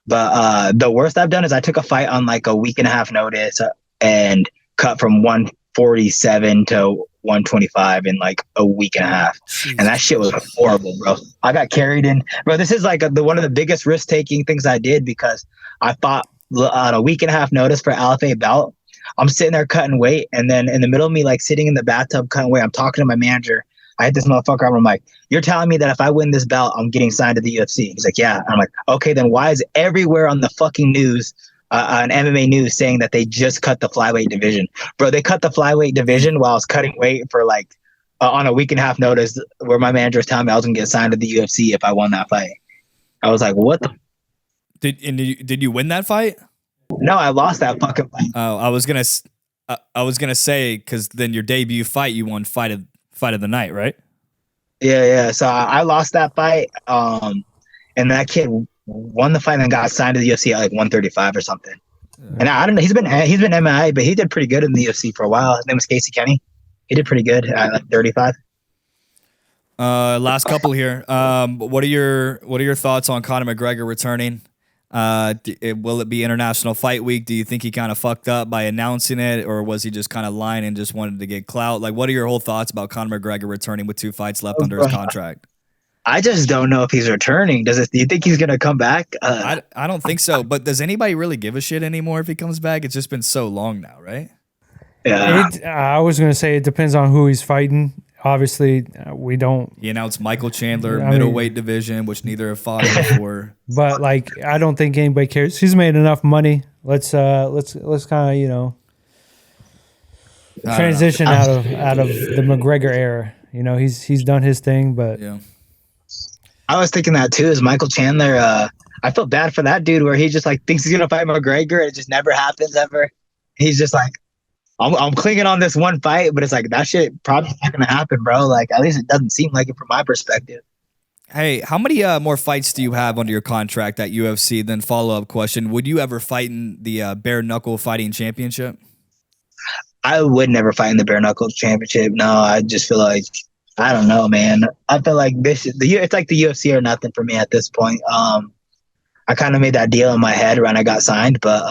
But the worst I've done is I took a fight on like a week and a half notice and cut from 147 to 125 in like a week and a half. And that shit was horrible, bro. I got carried in. Bro, this is like one of the biggest risk-taking things I did, because I fought on a week and a half notice for LFA bout. I'm sitting there cutting weight, and then in the middle of me like sitting in the bathtub cutting weight, I'm talking to my manager. I hit this motherfucker up. I'm like, you're telling me that if I win this bout, I'm getting signed to the UFC? He's like, yeah. I'm like, okay, then why is everywhere on the fucking news, on MMA news, saying that they just cut the flyweight division? Bro, they cut the flyweight division while I was cutting weight for like on a week and a half notice, where my manager was telling me I was gonna get signed to the UFC if I won that fight. I was like, what the? Did you win that fight? No, I lost that fucking fight. Oh, I was gonna say, because then your debut fight, you won fight of the night, right? Yeah. So I lost that fight. And that kid won the fight and got signed to the UFC at like 135 or something. And I don't know. He's been MIA, but he did pretty good in the UFC for a while. His name was Casey Kenny. He did pretty good at like 35. Last couple here. What are your thoughts on Conor McGregor returning? Will it be International Fight Week? Do you think he kind of fucked up by announcing it, or was he just kind of lying and just wanted to get clout? Like, what are your whole thoughts about Conor McGregor returning with 2 fights left under his contract? I just don't know if he's returning. Do you think he's gonna come back? I don't think so. But does anybody really give a shit anymore if he comes back? It's just been so long now, right? Yeah. I was gonna say it depends on who he's fighting. Obviously, we don't. He announced Michael Chandler, middleweight division, which neither have fought before. But like, I don't think anybody cares. He's made enough money. Let's kind of transition out of the McGregor era. He's done his thing, but yeah. I was thinking that too. Is Michael Chandler? I feel bad for that dude, where he just like thinks he's gonna fight McGregor, and it just never happens ever. He's just like, I'm clinging on this one fight, but it's like that shit probably not gonna happen, bro. Like, at least it doesn't seem like it from my perspective. Hey, how many more fights do you have under your contract at UFC? Then follow-up question: would you ever fight in the bare knuckle fighting championship? I would never fight in the bare knuckle championship. No, I just feel like, I don't know, man. I feel like it's like the UFC or nothing for me at this point. I kind of made that deal in my head when I got signed, but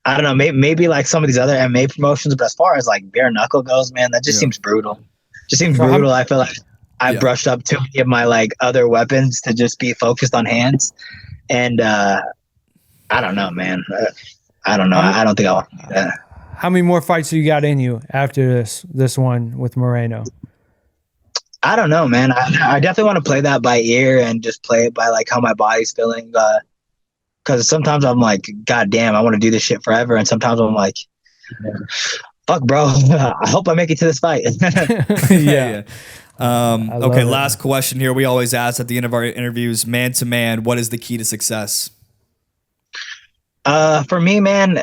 I don't know, maybe like some of these other MMA promotions, but as far as like bare knuckle goes, man, that just seems brutal. Just seems brutal. I feel like I brushed up too many of my like other weapons to just be focused on hands. And I don't know, man. I don't know. I don't think I'll do that. How many more fights do you got in you after this one with Moreno? I don't know, man. I definitely want to play that by ear and just play it by like how my body's feeling. Because sometimes I'm like, God damn, I want to do this shit forever, and sometimes I'm like, fuck, bro. I hope I make it to this fight. Yeah. Okay, it. last question here. We always ask at the end of our interviews, man to man, what is the key to success? For me, man,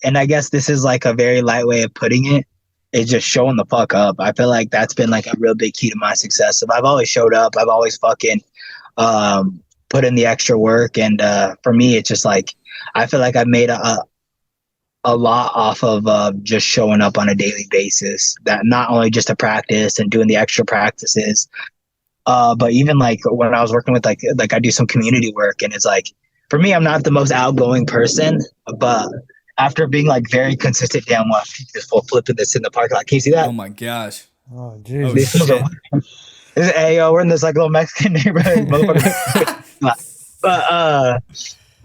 and I guess this is like a very light way of putting it, is just showing the fuck up. I feel like that's been like a real big key to my success. If I've always showed up, I've always fucking put in the extra work, and for me, it's just like I feel like I've made a lot off of just showing up on a daily basis. That not only just to practice and doing the extra practices, but even like when I was working with like I do some community work, and it's like, for me, I'm not the most outgoing person, but after being like very consistent, damn, well, just flipping this in the parking lot. Can you see that? Oh my gosh. Oh, Jesus. Hey, yo, we're in this like little Mexican neighborhood.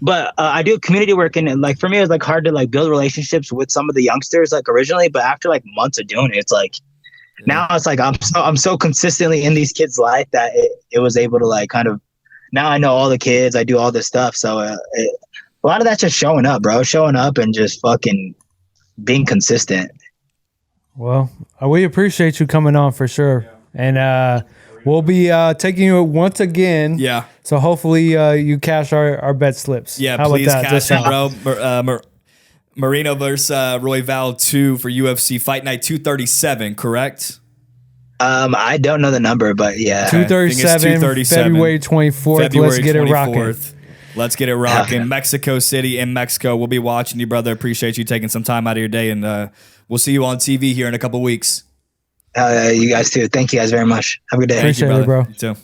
But I do community work, and like for me, it was like hard to like build relationships with some of the youngsters like originally, but after like months of doing it, it's like now it's like I'm so consistently in these kids' life that it was able to like kind of, now I know all the kids, I do all this stuff. So a lot of that's just showing up, bro. Showing up and just fucking being consistent. Well, we appreciate you coming on for sure. And we'll be taking you once again. Yeah. So hopefully you cash our bet slips. Yeah, How please about that? cash it, bro. Moreno versus Royval 2 for UFC Fight Night 237, correct? I don't know the number, but yeah. 237, February 24th. Let's get it rocking. Let's get it rocking. Mexico City in Mexico. We'll be watching you, brother. Appreciate you taking some time out of your day, and we'll see you on TV here in a couple weeks. You guys too. Thank you guys very much. Have a good day. Appreciate it, bro. You too.